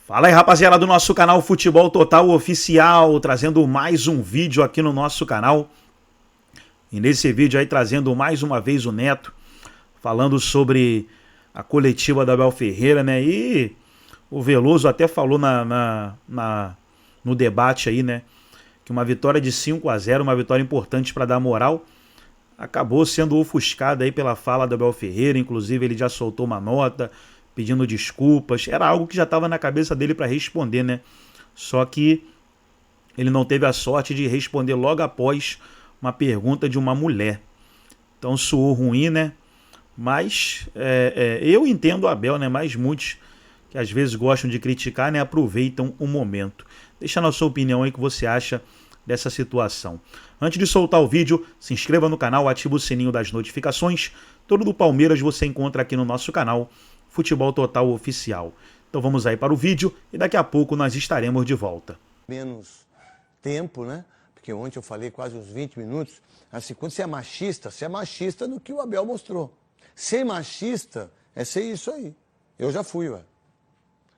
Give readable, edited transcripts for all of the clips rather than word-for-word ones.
Fala aí, rapaziada do nosso canal Futebol Total Oficial, trazendo mais um vídeo aqui no nosso canal. E nesse vídeo aí trazendo mais uma vez o Neto, falando sobre a coletiva da Abel Ferreira, né? E o Veloso até falou no debate aí, né? Que uma vitória de 5-0, uma vitória importante para dar moral, acabou sendo ofuscada aí pela fala da Abel Ferreira. Inclusive ele já soltou uma nota pedindo desculpas. Era algo que já estava na cabeça dele para responder, né? Só que ele não teve a sorte de responder logo após uma pergunta de uma mulher. Então soou ruim, né? Mas eu entendo o Abel, né? Mas muitos que às vezes gostam de criticar, né? Aproveitam o momento. Deixa na sua opinião aí o que você acha dessa situação. Antes de soltar o vídeo, se inscreva no canal, ativa o sininho das notificações. Tudo do Palmeiras você encontra aqui no nosso canal Futebol Total Oficial. Então vamos aí para o vídeo e daqui a pouco nós estaremos de volta. Menos tempo, né? Porque ontem eu falei quase uns 20 minutos. Assim, quando você é machista no que o Abel mostrou. Ser machista é ser isso aí. Eu já fui, ué.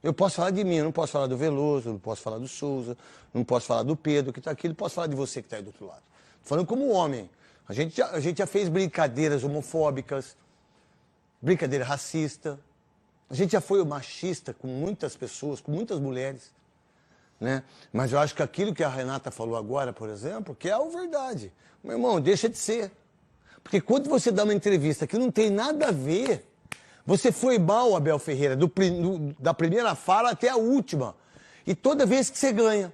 Eu posso falar de mim, eu não posso falar do Veloso, não posso falar do Souza, não posso falar do Pedro que está aqui, não posso falar de você que está aí do outro lado. Tô falando como homem. A gente já fez brincadeiras homofóbicas, brincadeira racista. A gente já foi machista com muitas pessoas, com muitas mulheres, né? Mas eu acho que aquilo que a Renata falou agora, por exemplo, que é a verdade. Meu irmão, deixa de ser. Porque quando você dá uma entrevista que não tem nada a ver, você foi mal, Abel Ferreira, da primeira fala até a última. E toda vez que você ganha,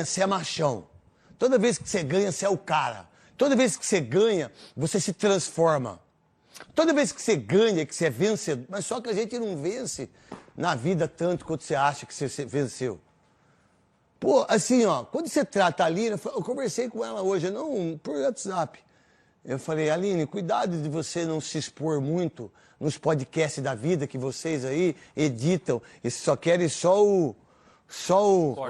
você é machão. Toda vez que você ganha, você é o cara. Toda vez que você ganha, você se transforma. Toda vez que você ganha, que você é vencedor, mas só que a gente não vence na vida tanto quanto você acha que você venceu. Pô, assim, ó, quando você trata a Aline, eu conversei com ela hoje, não por WhatsApp. Eu falei, Aline, cuidado de você não se expor muito nos podcasts da vida que vocês aí editam e só querem só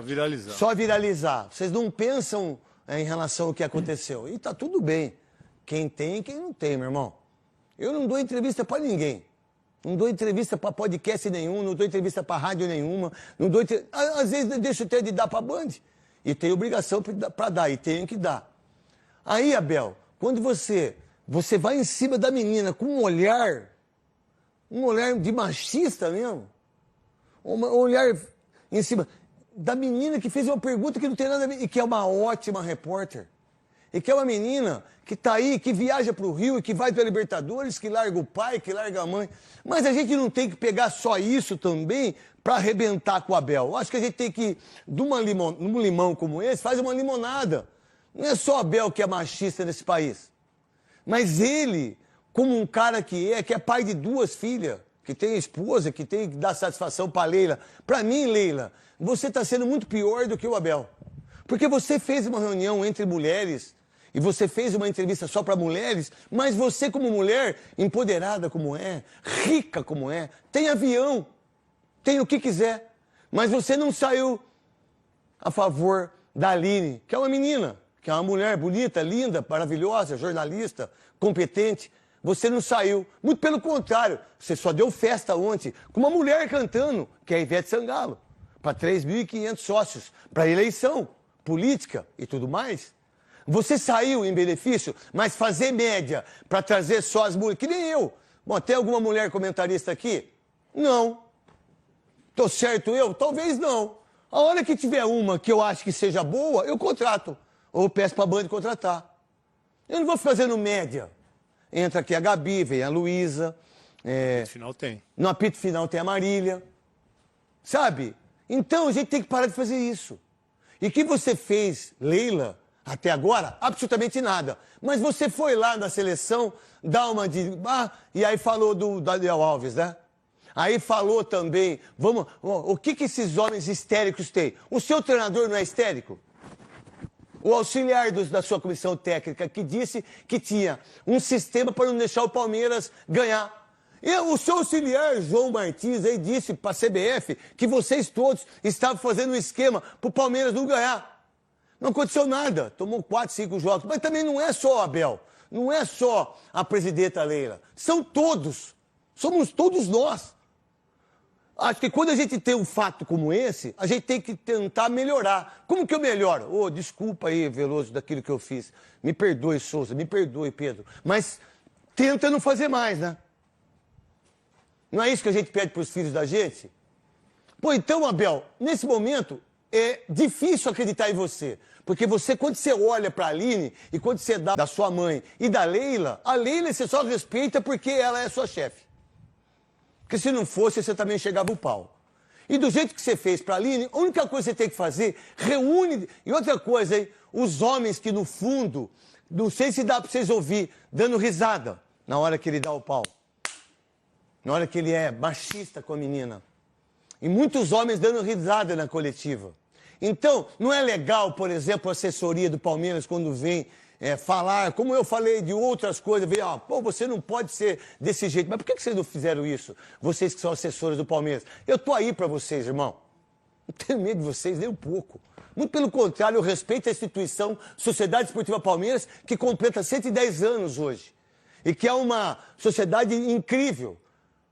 viralizar. Só viralizar. Vocês não pensam em relação ao que aconteceu. E tá tudo bem. Quem tem e quem não tem, meu irmão. Eu não dou entrevista para ninguém. Não dou entrevista para podcast nenhum, não dou entrevista para rádio nenhuma. Não dou Às vezes eu deixo até de dar para Band. E tenho obrigação para dar, e tenho que dar. Aí, Abel, quando você vai em cima da menina com um olhar de machista mesmo, um olhar em cima da menina que fez uma pergunta que não tem nada a ver, e que é uma ótima repórter. E que é uma menina que está aí, que viaja para o Rio e que vai para a Libertadores, que larga o pai, que larga a mãe. Mas a gente não tem que pegar só isso também para arrebentar com o Abel. Eu acho que a gente tem que, num limão como esse, faz uma limonada. Não é só o Abel que é machista nesse país. Mas ele, como um cara que é pai de 2 filhas, que tem esposa, que tem que dar satisfação para Leila. Para mim, Leila, você está sendo muito pior do que o Abel. Porque você fez uma reunião entre mulheres e você fez uma entrevista só para mulheres, mas você como mulher, empoderada como é, rica como é, tem avião, tem o que quiser, mas você não saiu a favor da Aline, que é uma menina, que é uma mulher bonita, linda, maravilhosa, jornalista, competente. Você não saiu, muito pelo contrário, você só deu festa ontem com uma mulher cantando, que é a Ivete Sangalo, para 3.500 sócios, para eleição política e tudo mais. Você saiu em benefício, mas fazer média para trazer só as mulheres, que nem eu. Bom, tem alguma mulher comentarista aqui? Não. Tô certo eu? Talvez não. A hora que tiver uma que eu acho que seja boa, eu contrato. Ou eu peço para a Band contratar. Eu não vou fazendo média. Entra aqui a Gabi, vem a Luísa. No final tem. No apito final tem a Marília. Sabe? Então a gente tem que parar de fazer isso. E o que você fez, Leila, até agora? Absolutamente nada. Mas você foi lá na seleção, dá uma de... e aí falou do Daniel Alves, né? Aí falou também, o que esses homens histéricos têm? O seu treinador não é histérico? O auxiliar da sua comissão técnica que disse que tinha um sistema para não deixar o Palmeiras ganhar. E o seu auxiliar, João Martins, aí disse para a CBF que vocês todos estavam fazendo um esquema para o Palmeiras não ganhar. Não aconteceu nada, tomou 4, 5 jogos. Mas também não é só o Abel, não é só a presidenta Leila. São todos, somos todos nós. Acho que quando a gente tem um fato como esse, a gente tem que tentar melhorar. Como que eu melhoro? Ô, desculpa aí, Veloso, daquilo que eu fiz. Me perdoe, Souza, me perdoe, Pedro. Mas tenta não fazer mais, né? Não é isso que a gente pede para os filhos da gente? Pô, então, Abel, nesse momento, é difícil acreditar em você. Porque você, quando você olha para a Aline e quando você dá da sua mãe e da Leila, a Leila você só respeita porque ela é sua chefe. Porque se não fosse, você também chegava o pau. E do jeito que você fez para a Aline, a única coisa que você tem que fazer, reúne... E outra coisa, hein? Os homens que no fundo, não sei se dá para vocês ouvir, dando risada na hora que ele dá o pau. Na hora que ele é machista com a menina. E muitos homens dando risada na coletiva. Então, não é legal, por exemplo, a assessoria do Palmeiras, quando vem falar, como eu falei de outras coisas, vem, pô, você não pode ser desse jeito. Mas por que vocês não fizeram isso? Vocês que são assessores do Palmeiras. Eu tô aí para vocês, irmão. Não tenho medo de vocês nem um pouco. Muito pelo contrário, eu respeito a instituição Sociedade Esportiva Palmeiras, que completa 110 anos hoje. E que é uma sociedade incrível.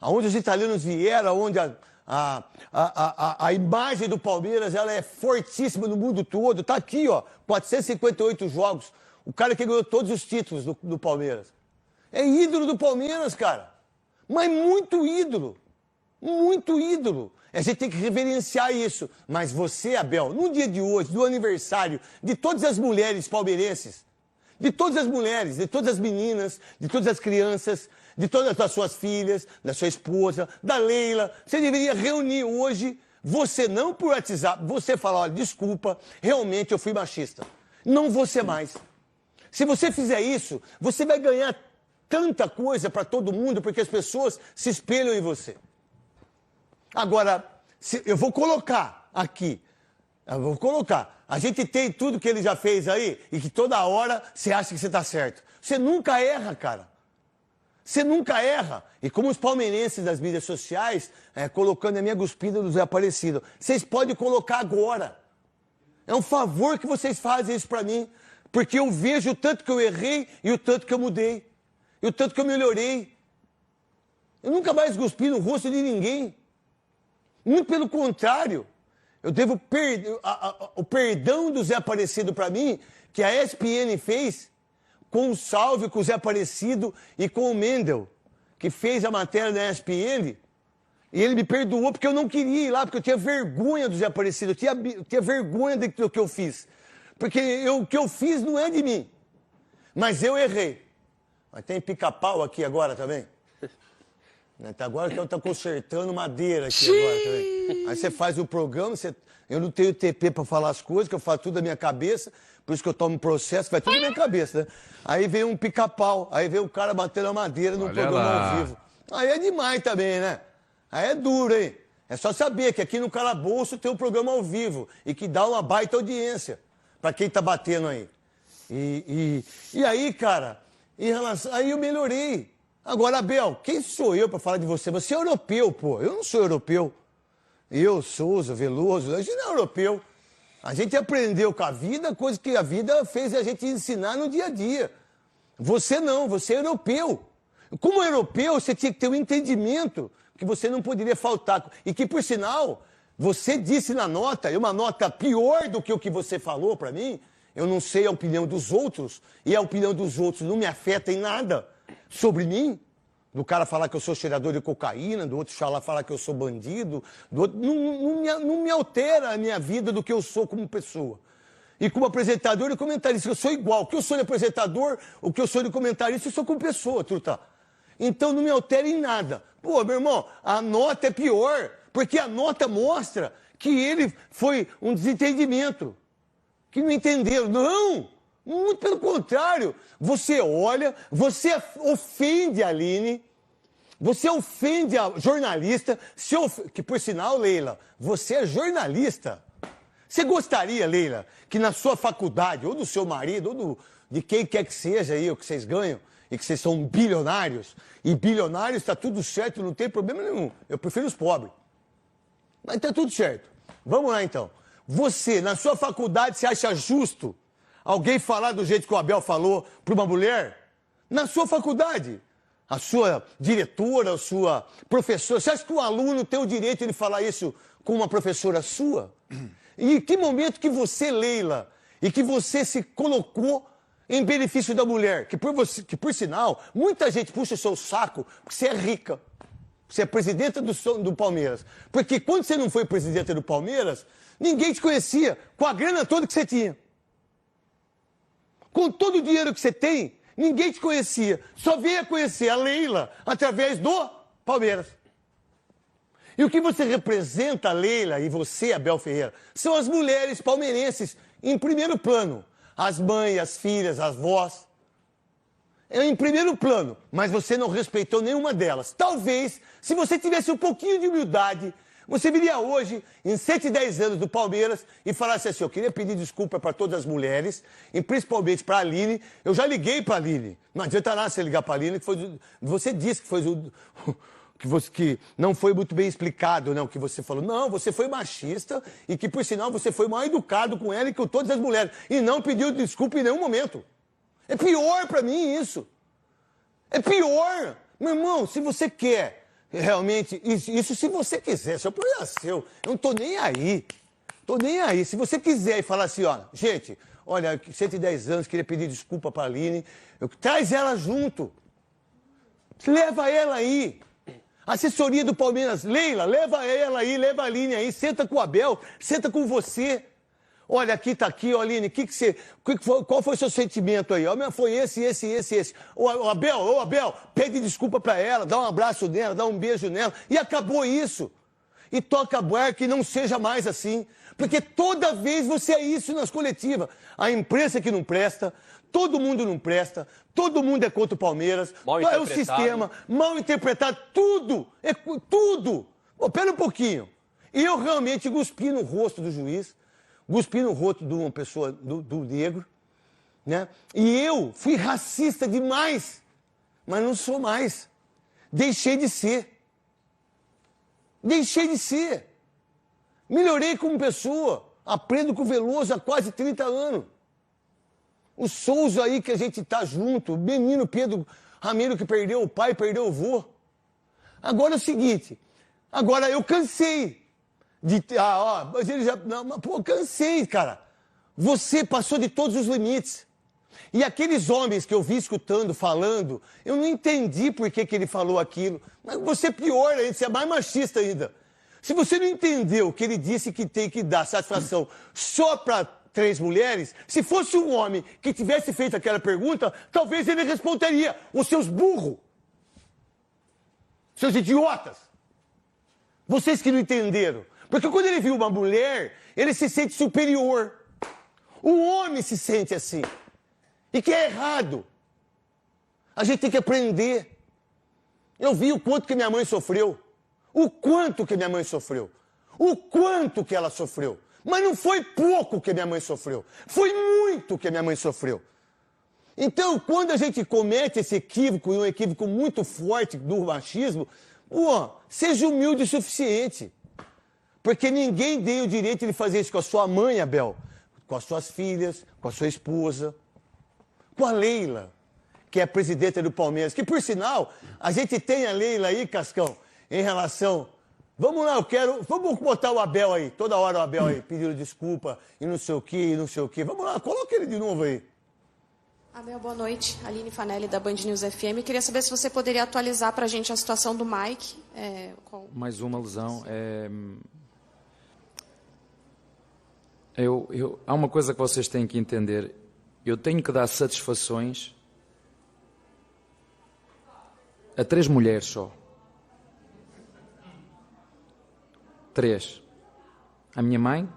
Onde os italianos vieram, onde a imagem do Palmeiras ela é fortíssima no mundo todo. Tá aqui, ó, 458 jogos. O cara que ganhou todos os títulos do Palmeiras. É ídolo do Palmeiras, cara. Mas muito ídolo. Muito ídolo. A gente tem que reverenciar isso. Mas você, Abel, no dia de hoje, do aniversário de todas as mulheres palmeirenses, de todas as mulheres, de todas as meninas, de todas as crianças, de todas as suas filhas, da sua esposa, da Leila, você deveria reunir hoje, você não por WhatsApp, você falar, olha, desculpa, realmente eu fui machista. Não vou ser mais. Se você fizer isso, você vai ganhar tanta coisa para todo mundo, porque as pessoas se espelham em você. Agora, eu vou colocar aqui, a gente tem tudo que ele já fez aí, e que toda hora você acha que você está certo. Você nunca erra, cara. Você nunca erra. E como os palmeirenses das mídias sociais, colocando a minha cuspida do Zé Aparecido, vocês podem colocar agora. É um favor que vocês fazem isso para mim, porque eu vejo o tanto que eu errei e o tanto que eu mudei. E o tanto que eu melhorei. Eu nunca mais cuspi no rosto de ninguém. Muito pelo contrário. Eu devo o perdão do Zé Aparecido para mim, que a ESPN fez, com o salve com o Zé Aparecido e com o Mendel, que fez a matéria da ESPN, e ele me perdoou porque eu não queria ir lá, porque eu tinha vergonha do Zé Aparecido, eu tinha vergonha do que eu fiz. Porque o que eu fiz não é de mim, mas eu errei. Mas tem pica-pau aqui agora também. Agora que eu estou consertando madeira aqui agora também. Aí você faz o programa, eu não tenho TP para falar as coisas, que eu faço tudo da minha cabeça, por isso que eu tomo um processo, vai tudo da minha cabeça, né? Aí vem um pica-pau, aí vem o cara batendo a madeira no programa ao vivo. Aí é demais também, né? Aí é duro, hein? É só saber que aqui no Calabouço tem um programa ao vivo e que dá uma baita audiência para quem tá batendo aí. E aí, cara, aí eu melhorei. Agora, Abel, quem sou eu para falar de você? Você é europeu, pô. Eu não sou europeu. Eu, Souza, Veloso, a gente não é europeu. A gente aprendeu com a vida, coisa que a vida fez a gente ensinar no dia a dia. Você não, você é europeu. Como europeu, você tinha que ter um entendimento que você não poderia faltar. E que, por sinal, você disse na nota, uma nota pior do que o que você falou para mim, eu não sei a opinião dos outros, e a opinião dos outros não me afeta em nada sobre mim. Do cara falar que eu sou cheirador de cocaína, do outro falar que eu sou bandido, do outro, não me altera a minha vida do que eu sou como pessoa. E como apresentador e comentarista, eu sou igual. O que eu sou de apresentador, o que eu sou de comentarista, eu sou como pessoa, truta. Então não me altera em nada. Pô, meu irmão, a nota é pior, porque a nota mostra que ele foi um desentendimento, que não entenderam. Não! Muito pelo contrário. Você olha, você ofende a Aline, você ofende a jornalista, que por sinal, Leila, você é jornalista. Você gostaria, Leila, que na sua faculdade, ou do seu marido, ou de quem quer que seja aí, o que vocês ganham, e que vocês são bilionários, e bilionários está tudo certo, não tem problema nenhum. Eu prefiro os pobres. Mas está tudo certo. Vamos lá, então. Você, na sua faculdade, você acha justo alguém falar do jeito que o Abel falou para uma mulher? Na sua faculdade. a sua diretora, a sua professora? Você acha que o aluno tem o direito de falar isso com uma professora sua? E em que momento que você, Leila, e que você se colocou em benefício da mulher? Que por sinal, muita gente puxa o seu saco porque você é rica. Você é presidenta do Palmeiras. Porque quando você não foi presidenta do Palmeiras, ninguém te conhecia com a grana toda que você tinha. Com todo o dinheiro que você tem, ninguém te conhecia. Só veio a conhecer a Leila através do Palmeiras. E o que você representa, Leila, e você, Abel Ferreira, são as mulheres palmeirenses em primeiro plano. As mães, as filhas, as avós. É em primeiro plano, mas você não respeitou nenhuma delas. Talvez, se você tivesse um pouquinho de humildade, você viria hoje, em 110 anos do Palmeiras, e falasse assim: eu queria pedir desculpa para todas as mulheres, e principalmente para a Aline. Eu já liguei para a Aline. Não adianta nada você ligar para a Aline, que você disse que foi que não foi muito bem explicado, não, que você falou. Não, você foi machista e que, por sinal, você foi mal educado com ela e com todas as mulheres. E não pediu desculpa em nenhum momento. É pior para mim isso. É pior. Meu irmão, se você quer realmente, isso se você quiser, seu problema é seu. Eu não tô nem aí. Tô nem aí. Se você quiser e falar assim, ó, gente, olha, 110 anos, queria pedir desculpa pra Aline, traz ela junto. Leva ela aí. Assessoria do Palmeiras, Leila, leva ela aí, leva a Aline aí, senta com o Abel, senta com você. Olha, aqui tá aqui, ó, Aline, qual foi o seu sentimento aí? Ó, foi esse. Ô, Abel, pede desculpa pra ela, dá um abraço nela, dá um beijo nela, e acabou isso. E toca a barca e não seja mais assim. Porque toda vez você é isso nas coletivas. A imprensa que não presta, todo mundo não presta, todo mundo é contra o Palmeiras, é o sistema, mal interpretado, tudo, tudo. Pô, pera um pouquinho. E eu realmente cuspi no rosto do juiz, cuspi no rosto de uma pessoa, do negro, né? E eu fui racista demais, mas não sou mais. Deixei de ser. Deixei de ser. Melhorei como pessoa. Aprendo com o Veloso há quase 30 anos. O Souza aí que a gente tá junto, o menino Pedro Ramiro que perdeu o pai, perdeu o vô. Agora é o seguinte, agora eu cansei. Mas ele já... Não, mas, pô, cansei, cara. Você passou de todos os limites. E aqueles homens que eu vi escutando, falando, eu não entendi por que ele falou aquilo. Mas você é pior ainda, você é mais machista ainda. Se você não entendeu que ele disse que tem que dar satisfação só para 3 mulheres, se fosse um homem que tivesse feito aquela pergunta, talvez ele responderia: os seus burros. Seus idiotas. Vocês que não entenderam. Porque quando ele viu uma mulher, ele se sente superior. O homem se sente assim. E que é errado. A gente tem que aprender. Eu vi o quanto que minha mãe sofreu. O quanto que minha mãe sofreu. O quanto que ela sofreu. Mas não foi pouco que minha mãe sofreu. Foi muito que minha mãe sofreu. Então, quando a gente comete esse equívoco, e um equívoco muito forte do machismo, seja humilde o suficiente. Porque ninguém deu o direito de fazer isso com a sua mãe, Abel, com as suas filhas, com a sua esposa, com a Leila, que é a presidenta do Palmeiras. Que, por sinal, a gente tem a Leila aí, Cascão, em relação... Vamos lá, vamos botar o Abel aí, toda hora o Abel aí, pedindo desculpa, e não sei o quê, e não sei o quê. Vamos lá, coloca ele de novo aí. Abel, boa noite. Aline Fanelli, da Band News FM. Queria saber se você poderia atualizar para a gente a situação do Mike. Mais uma lesão. Há uma coisa que vocês têm que entender. Eu tenho que dar satisfações a 3 mulheres só. 3. A minha mãe,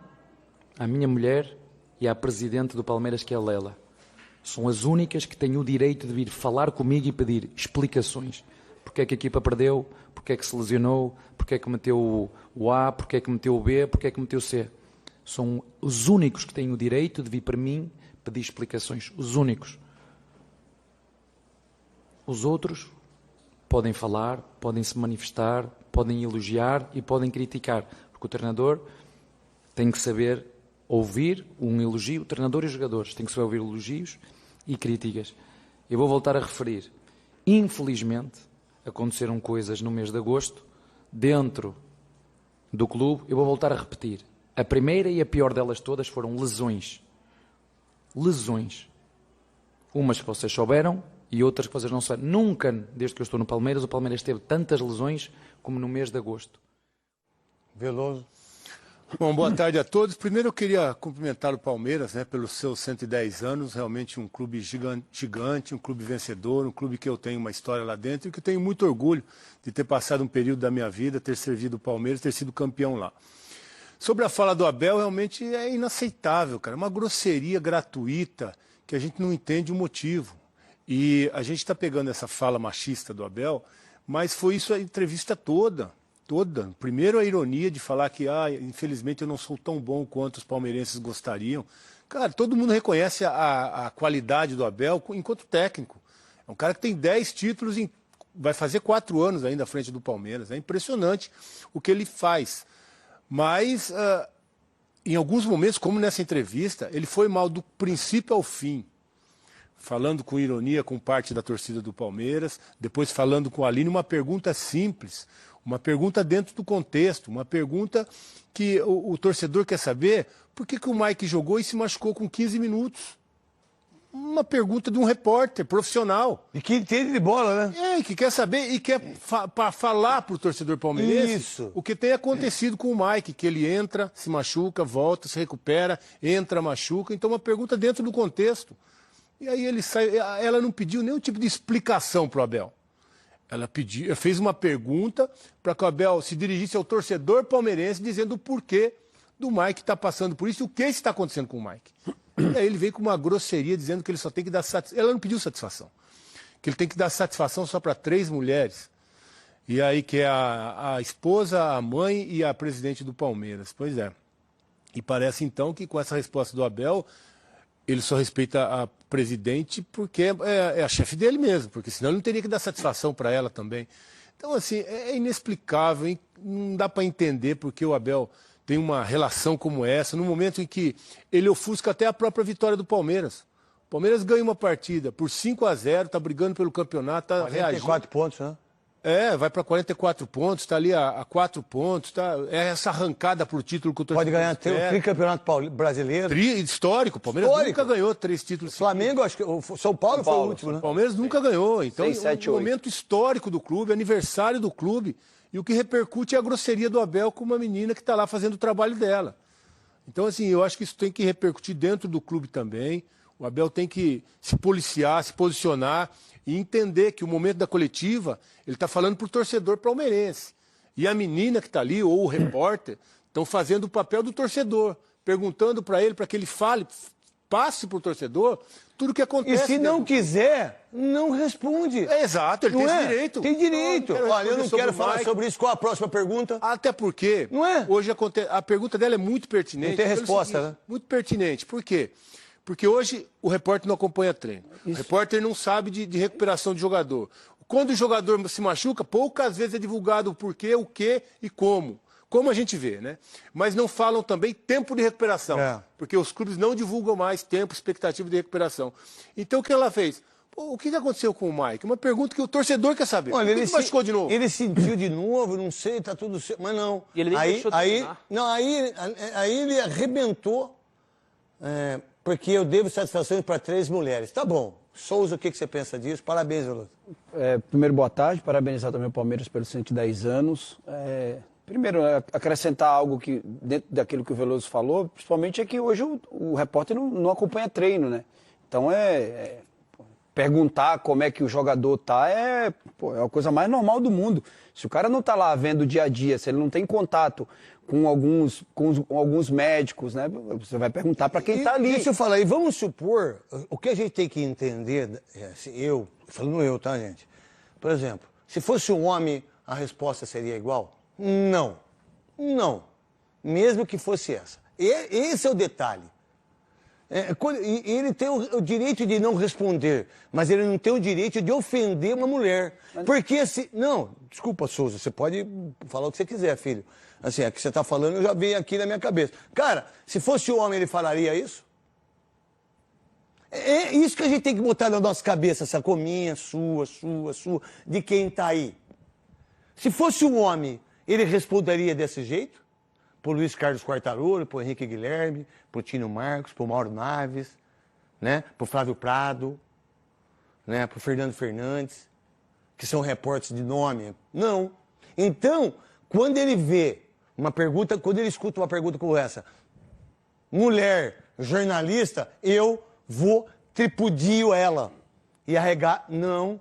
a minha mulher e a presidente do Palmeiras, que é a Lela. São as únicas que têm o direito de vir falar comigo e pedir explicações. Porque é que a equipa perdeu, porque é que se lesionou, porque é que meteu o A, porque é que meteu o B, porque é que meteu o C. São os únicos que têm o direito de vir para mim pedir explicações. Os únicos. Os outros podem falar, podem se manifestar, podem elogiar e podem criticar. Porque o treinador tem que saber ouvir um elogio, o treinador e os jogadores têm que saber ouvir elogios e críticas. Eu vou voltar a referir. Infelizmente, aconteceram coisas no mês de agosto, dentro do clube, eu vou voltar a repetir. A primeira e a pior delas todas foram lesões. Lesões. Umas que vocês souberam e outras que vocês não souberam. Nunca, desde que eu estou no Palmeiras, o Palmeiras teve tantas lesões como no mês de agosto. Veloso. Bom, boa tarde a todos. Primeiro eu queria cumprimentar o Palmeiras, né, pelos seus 110 anos, realmente um clube gigante, um clube vencedor, um clube que eu tenho uma história lá dentro e que eu tenho muito orgulho de ter passado um período da minha vida, ter servido o Palmeiras, ter sido campeão lá. Sobre a fala do Abel, realmente é inaceitável, cara, uma grosseria gratuita que a gente não entende o motivo. E a gente está pegando essa fala machista do Abel, mas foi isso a entrevista toda. Primeiro a ironia de falar que, infelizmente eu não sou tão bom quanto os palmeirenses gostariam. Cara, todo mundo reconhece a qualidade do Abel enquanto técnico. É um cara que tem 10 títulos, vai fazer 4 anos ainda à frente do Palmeiras. É impressionante o que ele faz. Mas, em alguns momentos, como nessa entrevista, ele foi mal do princípio ao fim. Falando com ironia com parte da torcida do Palmeiras, depois falando com a Aline, uma pergunta simples. Uma pergunta dentro do contexto, uma pergunta que o torcedor quer saber por que o Mike jogou e se machucou com 15 minutos. Uma pergunta de um repórter profissional. E que entende de bola, né? Que quer saber e quer falar para o torcedor palmeirense o que tem acontecido com o Mike, que ele entra, se machuca, volta, se recupera, entra, machuca. Então uma pergunta dentro do contexto. E aí ela não pediu nenhum tipo de explicação para o Abel. Ela fez uma pergunta para que o Abel se dirigisse ao torcedor palmeirense dizendo o porquê do Mike estar passando por isso e o que está acontecendo com o Mike. E aí ele veio com uma grosseria dizendo que ele só tem que dar satisfação. Ela não pediu satisfação. Que ele tem que dar satisfação só para 3 mulheres. E aí que é a esposa, a mãe e a presidente do Palmeiras. Pois é. E parece então que com essa resposta do Abel, ele só respeita a presidente porque é a chefe dele mesmo, porque senão ele não teria que dar satisfação para ela também. Então, assim, é inexplicável, hein? Não dá para entender porque o Abel tem uma relação como essa, no momento em que ele ofusca até a própria vitória do Palmeiras. O Palmeiras ganha uma partida por 5-0, está brigando pelo campeonato, está reagindo. 44 pontos, né? Vai para 44 pontos, está ali a 4 pontos, é essa arrancada para o título que o torcedor pode ganhar o tricampeonato brasileiro. Histórico, o Palmeiras nunca ganhou 3 títulos. Flamengo, acho que o São Paulo foi o último, né? O Palmeiras nunca ganhou, então é um momento histórico do clube, aniversário do clube, e o que repercute é a grosseria do Abel com uma menina que está lá fazendo o trabalho dela. Então, assim, eu acho que isso tem que repercutir dentro do clube também. O Abel tem que se policiar, se posicionar e entender que o momento da coletiva, ele está falando para o torcedor palmeirense. E a menina que está ali, ou o repórter, estão fazendo o papel do torcedor, perguntando para ele, para que ele fale, passe para o torcedor tudo o que acontece. E se não quiser, não responde. Exato, ele tem esse direito. Tem direito. Olha, eu não quero falar sobre isso. Qual a próxima pergunta? Até porque, hoje a pergunta dela é muito pertinente. Não tem resposta, né? Muito pertinente. Por quê? Porque hoje o repórter não acompanha treino. Isso. O repórter não sabe de recuperação de jogador. Quando o jogador se machuca, poucas vezes é divulgado o porquê, o que e como. Como a gente vê, né? Mas não falam também tempo de recuperação. Porque os clubes não divulgam mais tempo, expectativa de recuperação. Então o que ela fez? O que aconteceu com o Mike? Uma pergunta que o torcedor quer saber. Olha, ele machucou de novo? Ele sentiu de novo, não sei, tá tudo certo. Mas não. E ele nem deixou de treinar. Aí ele arrebentou. Porque eu devo satisfações para 3 mulheres. Tá bom. Souza, o que você pensa disso? Parabéns, Veloso. Primeiro, boa tarde. Parabenizar também o Palmeiras pelos 110 anos. Primeiro, acrescentar algo que, dentro daquilo que o Veloso falou, principalmente é que hoje o repórter não acompanha treino, né? Então, perguntar como é que o jogador tá é a coisa mais normal do mundo. Se o cara não tá lá vendo o dia a dia, se ele não tem contato com alguns médicos, né? Você vai perguntar para quem tá ali. Deixa eu falar, e vamos supor, o que a gente tem que entender, falando eu, tá, gente? Por exemplo, se fosse um homem, a resposta seria igual? Não. Não. Mesmo que fosse essa. Esse é o detalhe. Ele tem o direito de não responder, mas ele não tem o direito de ofender uma mulher. Porque se... Não, desculpa, Souza, você pode falar o que você quiser, filho. Assim, é que você está falando, eu já veio aqui na minha cabeça. Cara, se fosse homem, ele falaria isso? É isso que a gente tem que botar na nossa cabeça, sacou? Minha, sua, de quem tá aí. Se fosse um homem, ele responderia desse jeito? Pro Luiz Carlos Quartarolo, pro Henrique Guilherme, pro Tino Marcos, pro Mauro Naves, né? Pro Flávio Prado, né? Pro Fernando Fernandes, que são repórteres de nome. Não. Então, quando ele vê uma pergunta, quando ele escuta uma pergunta como essa, mulher, jornalista, eu vou tripudio ela e arregar. Não.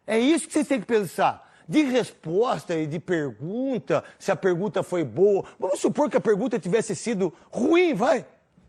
É isso que vocês têm que pensar. De resposta e de pergunta, se a pergunta foi boa. Vamos supor que a pergunta tivesse sido ruim, vai.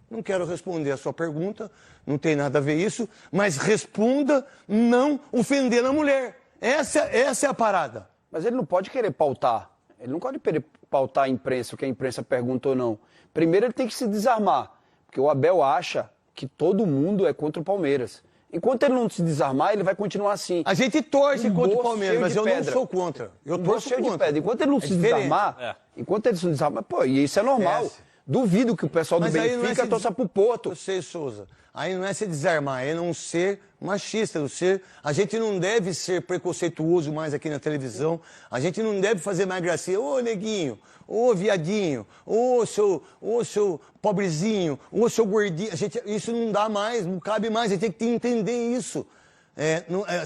Não quero responder a sua pergunta, não tem nada a ver isso, mas responda não ofendendo a mulher. Essa é a parada. Mas ele não pode querer pautar. Ele não pode querer pautar a imprensa, o que a imprensa pergunta ou não. Primeiro ele tem que se desarmar, porque o Abel acha que todo mundo é contra o Palmeiras. Enquanto ele não se desarmar, ele vai continuar assim. A gente torce contra o Palmeiras, mas eu não sou contra. Eu torço contra. De pedra. Enquanto ele não se desarmar, pô, e isso é normal. Duvido que o pessoal do Benfica torça pro Porto. Eu sei, Souza. Aí não é se desarmar, é não ser machista, não ser... A gente não deve ser preconceituoso mais aqui na televisão. A gente não deve fazer mais gracinha. Ô, neguinho, ô, viadinho, ô, seu pobrezinho, ô, seu gordinho. Isso não dá mais, não cabe mais. A gente tem que entender isso.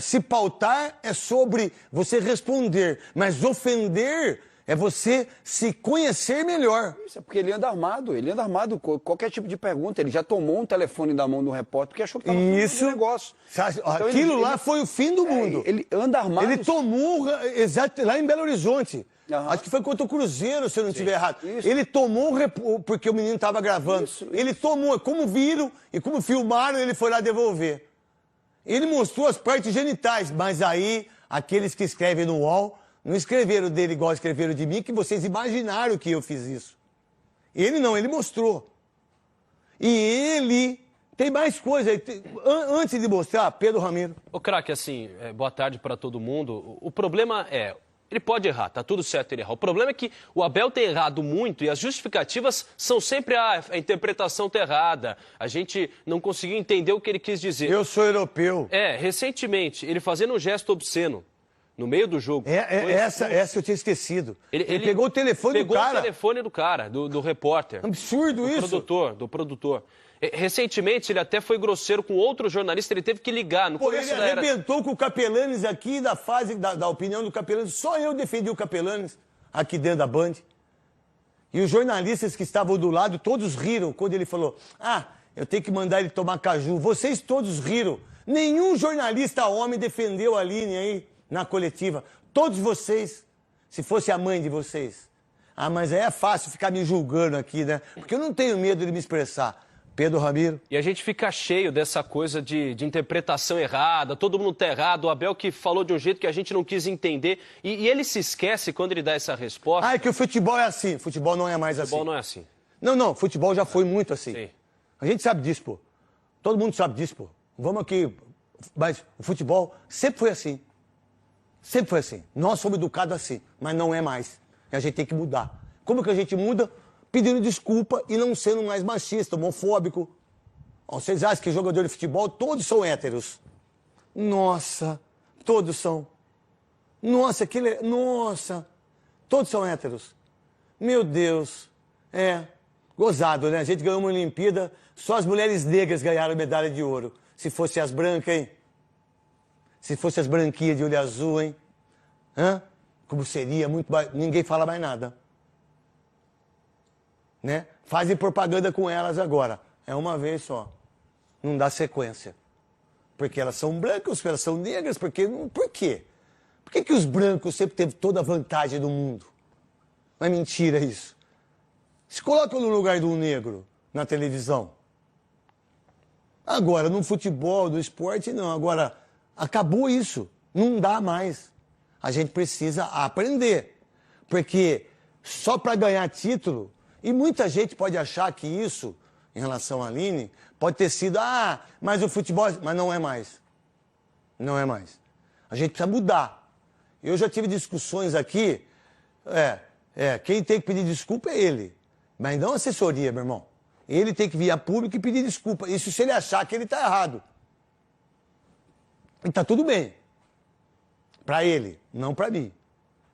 Se pautar é sobre você responder, mas ofender... É você se conhecer melhor. Isso é porque ele anda armado qualquer tipo de pergunta. Ele já tomou um telefone da mão do repórter porque achou que estava fazendo um negócio. Então aquilo lá foi o fim do mundo. Ele anda armado. Ele tomou, lá em Belo Horizonte. Acho que foi contra o Cruzeiro, se eu não estiver errado. Isso. Ele tomou, porque o menino estava gravando. Isso. Ele tomou, como viram e como filmaram, ele foi lá devolver. Ele mostrou as partes genitais, mas aí, aqueles que escrevem no UOL... Não escreveram dele igual escreveram de mim, que vocês imaginaram que eu fiz isso. Ele não, ele mostrou. E ele... Tem mais coisa. Antes de mostrar, Pedro Ramiro. Ô, craque, assim, boa tarde para todo mundo. O problema é... Ele pode errar, tá tudo certo ele errar. O problema é que o Abel tem errado muito e as justificativas são sempre a interpretação tá errada. A gente não conseguiu entender o que ele quis dizer. Eu sou europeu. Recentemente, ele fazendo um gesto obsceno. No meio do jogo. Essa eu tinha esquecido. Ele pegou o telefone do cara. Pegou o telefone do cara, do repórter. Absurdo isso. Do produtor. Recentemente, ele até foi grosseiro com outro jornalista, ele teve que ligar. No começo ele arrebentou com o Capelanes aqui, da fase da opinião do Capelanes. Só eu defendi o Capelanes aqui dentro da Band. E os jornalistas que estavam do lado, todos riram quando ele falou: eu tenho que mandar ele tomar caju. Vocês todos riram. Nenhum jornalista homem defendeu a Aline aí na coletiva. Todos vocês, se fosse a mãe de vocês. Mas é fácil ficar me julgando aqui, né? Porque eu não tenho medo de me expressar. Pedro Ramiro. E a gente fica cheio dessa coisa de interpretação errada, todo mundo tá errado, o Abel que falou de um jeito que a gente não quis entender. E ele se esquece quando ele dá essa resposta. É que o futebol é assim. Futebol não é mais assim. Futebol não é assim. Não, futebol já foi muito assim. Sim. A gente sabe disso, pô. Todo mundo sabe disso, pô. Vamos aqui. Mas o futebol sempre foi assim. Sempre foi assim. Nós somos educados assim, mas não é mais. E a gente tem que mudar. Como que a gente muda? Pedindo desculpa e não sendo mais machista, homofóbico. Vocês acham que jogador de futebol, todos são héteros? Nossa, todos são. Nossa, todos são héteros. Meu Deus. Gozado, né? A gente ganhou uma Olimpíada, só as mulheres negras ganharam medalha de ouro. Se fosse as brancas, hein? Se fosse as branquinhas de olho azul, hein? Como seria muito... Ninguém fala mais nada. Né? Fazem propaganda com elas agora. É uma vez só. Não dá sequência. Porque elas são brancas, porque elas são negras, porque... Por quê? Por que os brancos sempre teve toda a vantagem do mundo? Não é mentira isso. Se coloca no lugar de um negro na televisão. Agora, no futebol, no esporte, não. Agora... Acabou isso. Não dá mais. A gente precisa aprender. Porque só para ganhar título... E muita gente pode achar que isso, em relação à Aline, pode ter sido... mas o futebol... Mas não é mais. Não é mais. A gente precisa mudar. Eu já tive discussões aqui... Quem tem que pedir desculpa é ele. Mas não a assessoria, meu irmão. Ele tem que vir a público e pedir desculpa. Isso se ele achar que ele está errado. E tá tudo bem. Para ele, não para mim.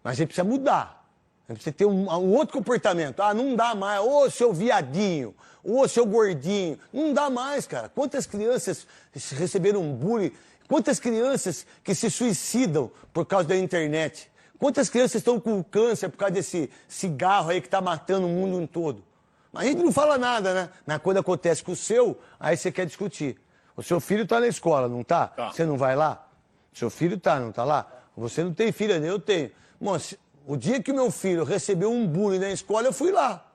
Mas ele precisa mudar. Ele precisa ter um outro comportamento. Ah, não dá mais. Ô, seu viadinho. Ô, seu gordinho. Não dá mais, cara. Quantas crianças receberam bullying? Quantas crianças que se suicidam por causa da internet? Quantas crianças estão com câncer por causa desse cigarro aí que está matando o mundo todo? Mas a gente não fala nada, né? Mas quando acontece com o seu, aí você quer discutir. O seu filho está na escola, não está? Tá. Você não vai lá? Seu filho está, não está lá? Você não tem filha, nem eu tenho. Moça, o dia que o meu filho recebeu um bullying na escola, eu fui lá.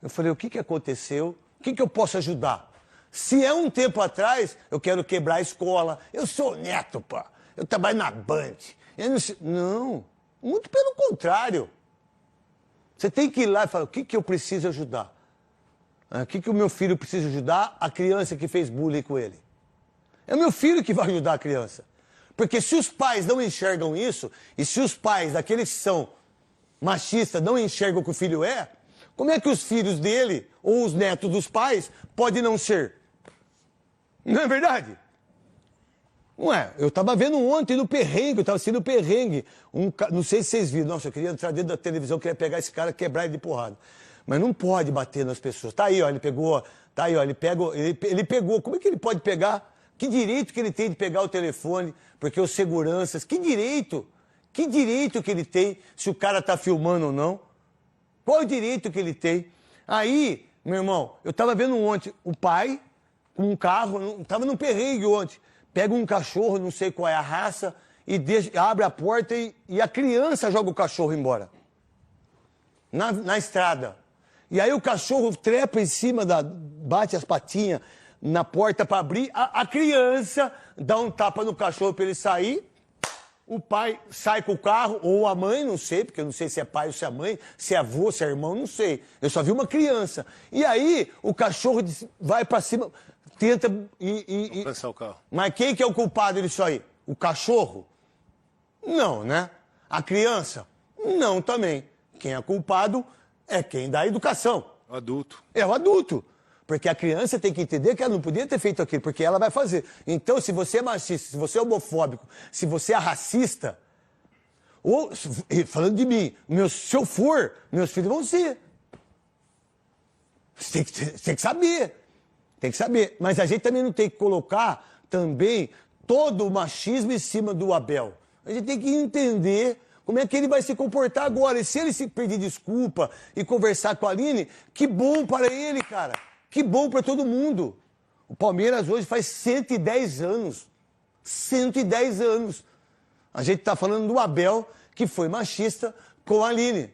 Eu falei, o que aconteceu? O que eu posso ajudar? Se é um tempo atrás, eu quero quebrar a escola. Eu sou neto, pá. Eu trabalho na Band. Não, muito pelo contrário. Você tem que ir lá e falar, o que eu preciso ajudar? O que o meu filho precisa ajudar? A criança que fez bullying com ele. É o meu filho que vai ajudar a criança. Porque se os pais não enxergam isso, e se os pais daqueles que são machistas não enxergam o que o filho é, como é que os filhos dele, ou os netos dos pais, podem não ser? Não é verdade? Ué, eu tava vendo ontem no perrengue, eu tava assistindo o perrengue. Não sei se vocês viram. Nossa, eu queria entrar dentro da televisão, eu queria pegar esse cara e quebrar ele de porrada. Mas não pode bater nas pessoas. Tá aí, ó, ele pegou. Tá aí, ó, ele pegou. Como é que ele pode pegar? Que direito que ele tem de pegar o telefone? Porque os seguranças, que direito? Que direito que ele tem se o cara tá filmando ou não? Qual é o direito que ele tem? Aí, meu irmão, eu tava vendo ontem o pai com um carro, tava num perrengue ontem. Pega um cachorro, não sei qual é a raça, e abre a porta e a criança joga o cachorro embora. Na estrada. E aí o cachorro trepa em cima, bate as patinhas na porta para abrir, a criança dá um tapa no cachorro para ele sair, o pai sai com o carro, ou a mãe, não sei, porque eu não sei se é pai ou se é mãe, se é avô, se é irmão, não sei. Eu só vi uma criança. E aí o cachorro vai para cima... Tenta Passar o carro. Mas quem que é o culpado disso aí? O cachorro? Não, né? A criança? Não também. Quem é culpado é quem dá a educação. O adulto. É o adulto. Porque a criança tem que entender que ela não podia ter feito aquilo, porque ela vai fazer. Então, se você é machista, se você é homofóbico, se você é racista, ou, falando de mim, se eu for, meus filhos vão ser. Você tem que saber. Tem que saber. Mas a gente também não tem que colocar também todo o machismo em cima do Abel. A gente tem que entender como é que ele vai se comportar agora. E se ele se pedir desculpa e conversar com a Aline, que bom para ele, cara. Que bom para todo mundo. O Palmeiras hoje faz 110 anos. 110 anos. A gente está falando do Abel, que foi machista, com a Aline.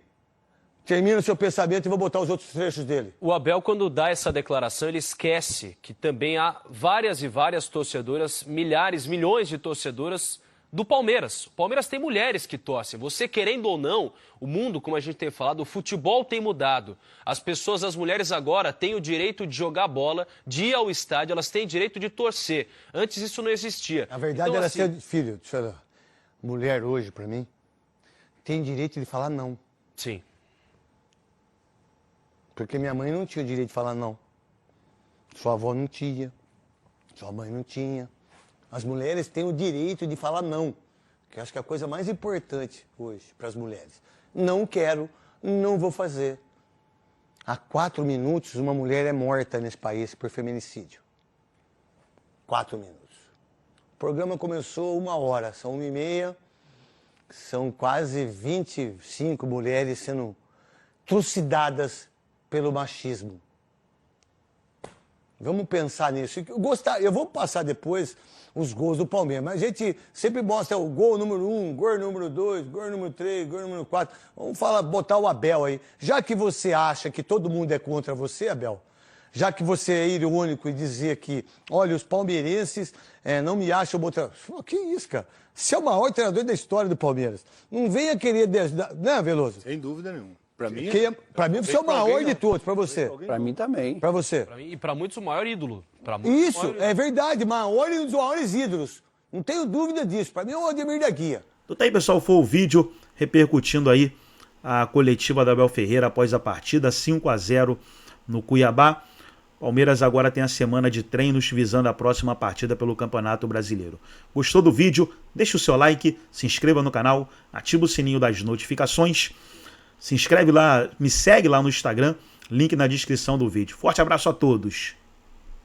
Termina o seu pensamento e vou botar os outros trechos dele. O Abel, quando dá essa declaração, ele esquece que também há várias e várias torcedoras, milhares, milhões de torcedoras do Palmeiras. O Palmeiras tem mulheres que torcem. Você querendo ou não, o mundo, como a gente tem falado, o futebol tem mudado. As pessoas, as mulheres agora têm o direito de jogar bola, de ir ao estádio, elas têm direito de torcer. Antes isso não existia. A verdade então, era assim... ser filho. Mulher hoje, para mim, tem direito de falar não. Sim. Porque minha mãe não tinha o direito de falar não. Sua avó não tinha. Sua mãe não tinha. As mulheres têm o direito de falar não. Que eu acho que é a coisa mais importante hoje para as mulheres. Não quero, não vou fazer. Há 4 minutos, uma mulher é morta nesse país por feminicídio. 4 minutos. O programa começou 1 hora, são 1h30. São quase 25 mulheres sendo trucidadas pelo machismo. Vamos pensar nisso. Eu vou passar depois os gols do Palmeiras, mas a gente sempre mostra o gol número 1, gol número 2, gol número 3, gol número 4. Vamos botar o Abel aí. Já que você acha que todo mundo é contra você, Abel, já que você é irônico e dizer que, olha, os palmeirenses não me acham bom treinador. Que isso, cara? Você é o maior treinador da história do Palmeiras. Não venha querer... Né, Veloso? Sem dúvida nenhuma. Para mim, você é o maior de todos, para você. Para mim também. Para você. E para muitos o maior ídolo. Isso, é verdade, maior e um dos maiores ídolos. Não tenho dúvida disso. Para mim é o Ademir da Guia. Então tá aí, pessoal, foi o vídeo repercutindo aí a coletiva da Abel Ferreira após a partida 5-0 no Cuiabá. Palmeiras agora tem a semana de treinos visando a próxima partida pelo Campeonato Brasileiro. Gostou do vídeo? Deixa o seu like, se inscreva no canal, ativa o sininho das notificações, se inscreve lá, me segue lá no Instagram, link na descrição do vídeo. Forte abraço a todos!